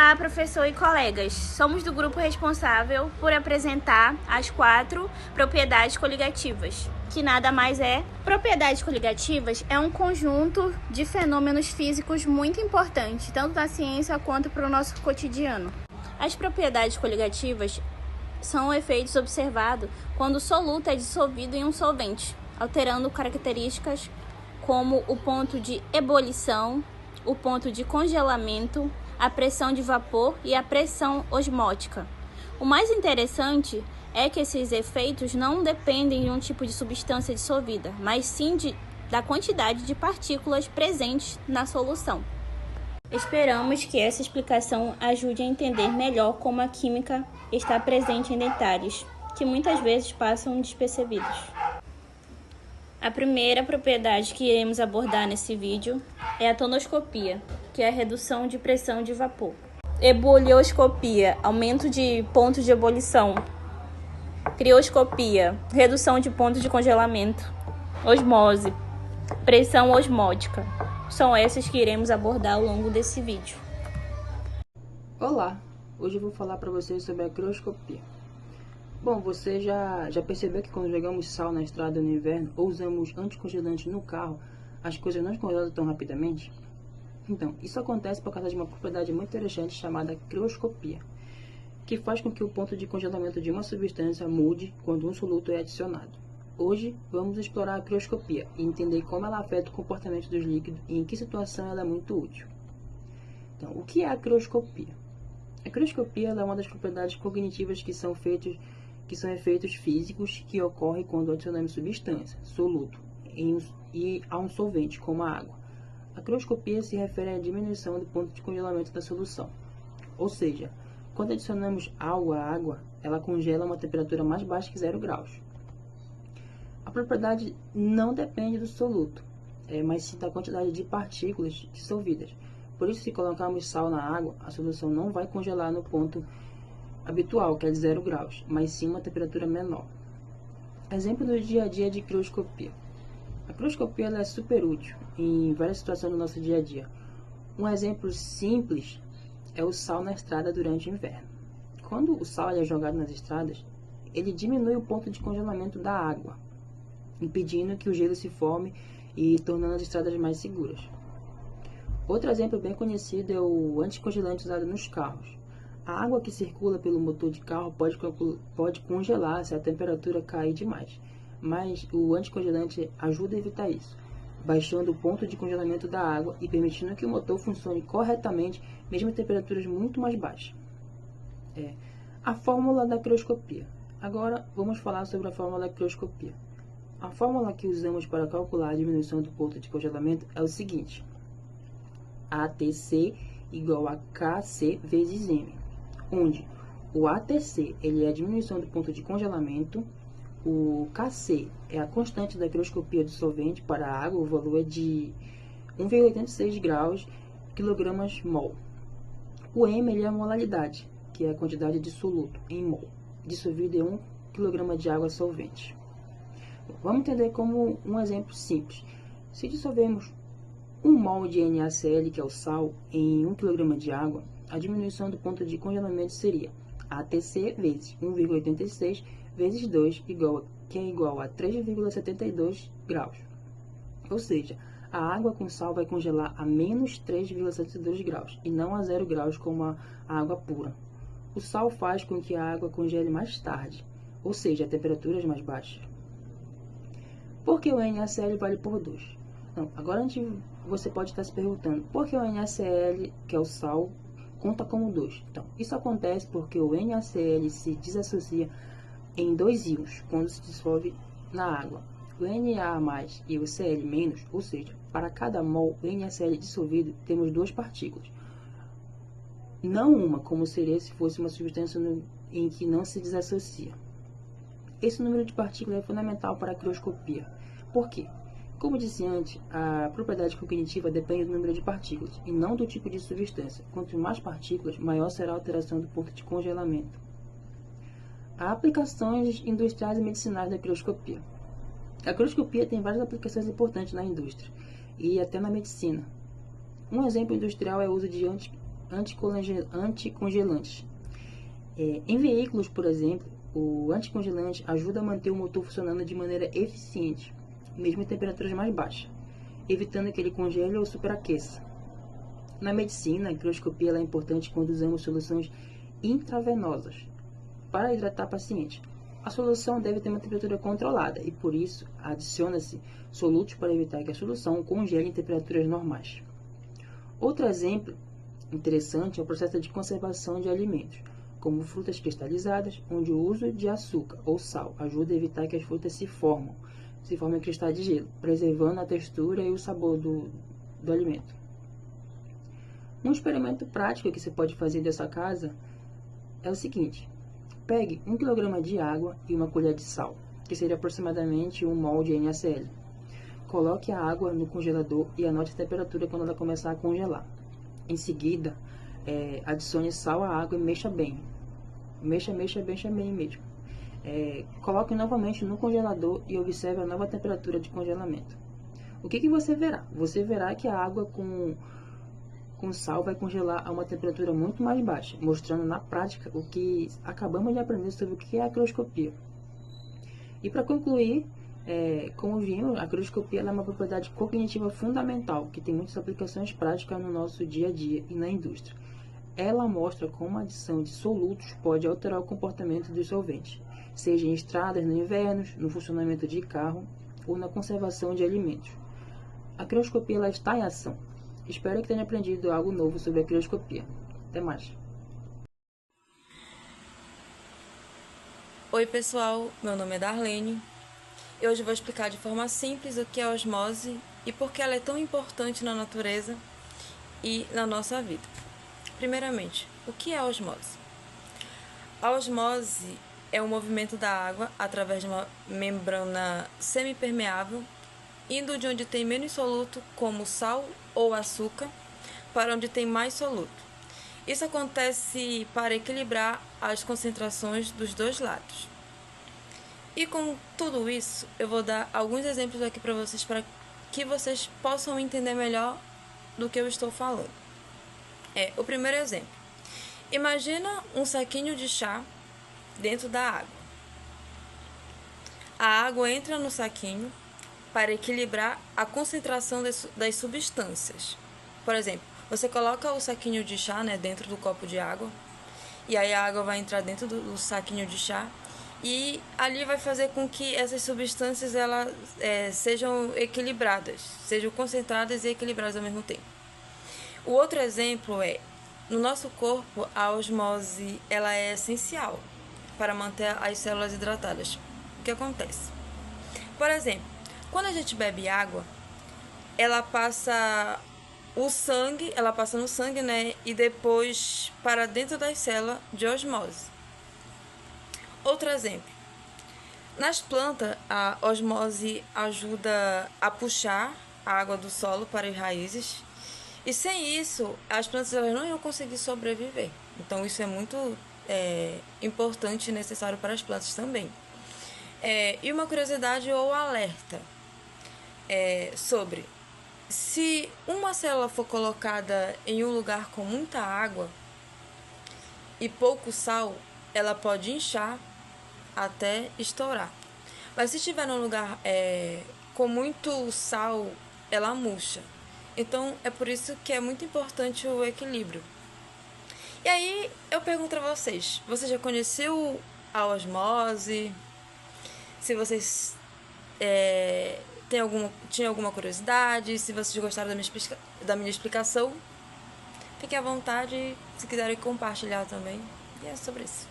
Olá, professor e colegas. Somos do grupo responsável por apresentar as 4 propriedades coligativas, que nada mais é. Propriedades coligativas é um conjunto de fenômenos físicos muito importante, tanto na ciência quanto para o nosso cotidiano. As propriedades coligativas são efeitos observados quando o soluto é dissolvido em um solvente, alterando características como o ponto de ebulição, o ponto de congelamento, a pressão de vapor e a pressão osmótica. O mais interessante é que esses efeitos não dependem de um tipo de substância dissolvida, mas sim da quantidade de partículas presentes na solução. Esperamos que essa explicação ajude a entender melhor como a química está presente em detalhes, que muitas vezes passam despercebidos. A primeira propriedade que iremos abordar nesse vídeo é a tonoscopia, que é a redução de pressão de vapor. Ebulioscopia, aumento de ponto de ebulição. Crioscopia, redução de ponto de congelamento. Osmose, pressão osmótica. São essas que iremos abordar ao longo desse vídeo. Olá, hoje eu vou falar para vocês sobre a crioscopia. Bom, você já percebeu que quando jogamos sal na estrada no inverno ou usamos anticongelante no carro, as coisas não congelam tão rapidamente? Então, isso acontece por causa de uma propriedade muito interessante chamada crioscopia, que faz com que o ponto de congelamento de uma substância mude quando um soluto é adicionado. Hoje, vamos explorar a crioscopia e entender como ela afeta o comportamento dos líquidos e em que situação ela é muito útil. Então, o que é a crioscopia? A crioscopia é uma das propriedades cognitivas que são efeitos físicos que ocorrem quando adicionamos substância, soluto, a um solvente, como a água. A crioscopia se refere à diminuição do ponto de congelamento da solução. Ou seja, quando adicionamos água à água, ela congela a uma temperatura mais baixa que 0 graus. A propriedade não depende do soluto, mas sim da quantidade de partículas dissolvidas. Por isso, se colocarmos sal na água, a solução não vai congelar no ponto habitual, que é de 0 graus, mas sim uma temperatura menor. Exemplo do dia a dia de crioscopia. A crioscopia é super útil em várias situações do nosso dia a dia. Um exemplo simples é o sal na estrada durante o inverno. Quando o sal é jogado nas estradas, ele diminui o ponto de congelamento da água, impedindo que o gelo se forme e tornando as estradas mais seguras. Outro exemplo bem conhecido é o anticongelante usado nos carros. A água que circula pelo motor de carro pode congelar se a temperatura cair demais, mas o anticongelante ajuda a evitar isso, baixando o ponto de congelamento da água e permitindo que o motor funcione corretamente, mesmo em temperaturas muito mais baixas. A fórmula da crioscopia. Agora vamos falar sobre a fórmula da crioscopia. A fórmula que usamos para calcular a diminuição do ponto de congelamento é o seguinte: ATC igual a KC vezes M, onde o ATC ele é a diminuição do ponto de congelamento, o KC é a constante da crioscopia do solvente para a água, o valor é de 1,86 graus kg/mol. O M ele é a molaridade, que é a quantidade de soluto em mol, dissolvido em 1 kg de água solvente. Vamos entender como um exemplo simples. Se dissolvermos 1 mol de NaCl, que é o sal, em 1 kg de água, a diminuição do ponto de congelamento seria ATC vezes 1,86 vezes 2, que é igual a 3,72 graus. Ou seja, a água com sal vai congelar a menos 3,72 graus, e não a 0 graus como a água pura. O sal faz com que a água congele mais tarde, ou seja, a temperaturas mais baixas. Por que o NaCl vale por 2? Não, agora você pode estar se perguntando, por que o NaCl, que é o sal, conta como 2? Então, isso acontece porque o NaCl se desassocia em 2 íons quando se dissolve na água. O Na+ e o Cl-, ou seja, para cada mol NaCl dissolvido, temos 2 partículas. Não uma, como seria se fosse uma substância em que não se desassocia. Esse número de partículas é fundamental para a crioscopia. Por quê? Como disse antes, a propriedade cognitiva depende do número de partículas e não do tipo de substância. Quanto mais partículas, maior será a alteração do ponto de congelamento. Há aplicações industriais e medicinais da crioscopia. A crioscopia tem várias aplicações importantes na indústria e até na medicina. Um exemplo industrial é o uso de anticongelantes. Em veículos, por exemplo, o anticongelante ajuda a manter o motor funcionando de maneira eficiente, mesmo em temperaturas mais baixas, evitando que ele congele ou superaqueça. Na medicina, a crioscopia é importante quando usamos soluções intravenosas para hidratar paciente. A solução deve ter uma temperatura controlada e, por isso, adiciona-se solutos para evitar que a solução congele em temperaturas normais. Outro exemplo interessante é o processo de conservação de alimentos, como frutas cristalizadas, onde o uso de açúcar ou sal ajuda a evitar que as frutas se formem em cristais de gelo, preservando a textura e o sabor do alimento. Um experimento prático que você pode fazer dessa casa é o seguinte: pegue 1 kg de água e uma colher de sal, que seria aproximadamente um molde NaCl. Coloque a água no congelador e anote a temperatura quando ela começar a congelar. Em seguida, adicione sal à água e mexa bem. Mexa bem mesmo. Coloque novamente no congelador e observe a nova temperatura de congelamento. O que você verá? Você verá que a água com sal vai congelar a uma temperatura muito mais baixa, mostrando na prática o que acabamos de aprender sobre o que é a crioscopia. E para concluir, como vimos, a crioscopia é uma propriedade cognitiva fundamental, que tem muitas aplicações práticas no nosso dia a dia e na indústria. Ela mostra como a adição de solutos pode alterar o comportamento dos solventes, seja em estradas no inverno, no funcionamento de carro ou na conservação de alimentos. A crioscopia ela está em ação. Espero que tenha aprendido algo novo sobre a crioscopia. Até mais. Oi pessoal, meu nome é Darlene e hoje vou explicar de forma simples o que é a osmose e por que ela é tão importante na natureza e na nossa vida. Primeiramente, o que é a osmose? A osmose é o movimento da água através de uma membrana semipermeável, indo de onde tem menos soluto, como sal ou açúcar, para onde tem mais soluto. Isso acontece para equilibrar as concentrações dos dois lados. E com tudo isso, eu vou dar alguns exemplos aqui para que vocês possam entender melhor do que eu estou falando. O primeiro exemplo. Imagina um saquinho de chá dentro da água. A água entra no saquinho para equilibrar a concentração das substâncias. Por exemplo, você coloca o saquinho de chá dentro do copo de água, e aí a água vai entrar dentro do saquinho de chá, e ali vai fazer com que essas substâncias sejam equilibradas, sejam concentradas e equilibradas ao mesmo tempo. O outro exemplo no nosso corpo, a osmose ela é essencial para manter as células hidratadas. O que acontece? Por exemplo, quando a gente bebe água, ela passa no sangue, e depois para dentro das células de osmose. Outro exemplo. Nas plantas, a osmose ajuda a puxar a água do solo para as raízes. E sem isso, as plantas não iam conseguir sobreviver. Então, isso é muito importante e necessário para as plantas também. E uma curiosidade ou alerta sobre se uma célula for colocada em um lugar com muita água e pouco sal, ela pode inchar até estourar. Mas se estiver num lugar com muito sal, ela murcha. Então, é por isso que é muito importante o equilíbrio. E aí, eu pergunto a vocês, você já conheceu a osmose? Se vocês tinham alguma curiosidade, se vocês gostaram da minha explicação, fiquem à vontade, se quiserem compartilhar também. E é sobre isso.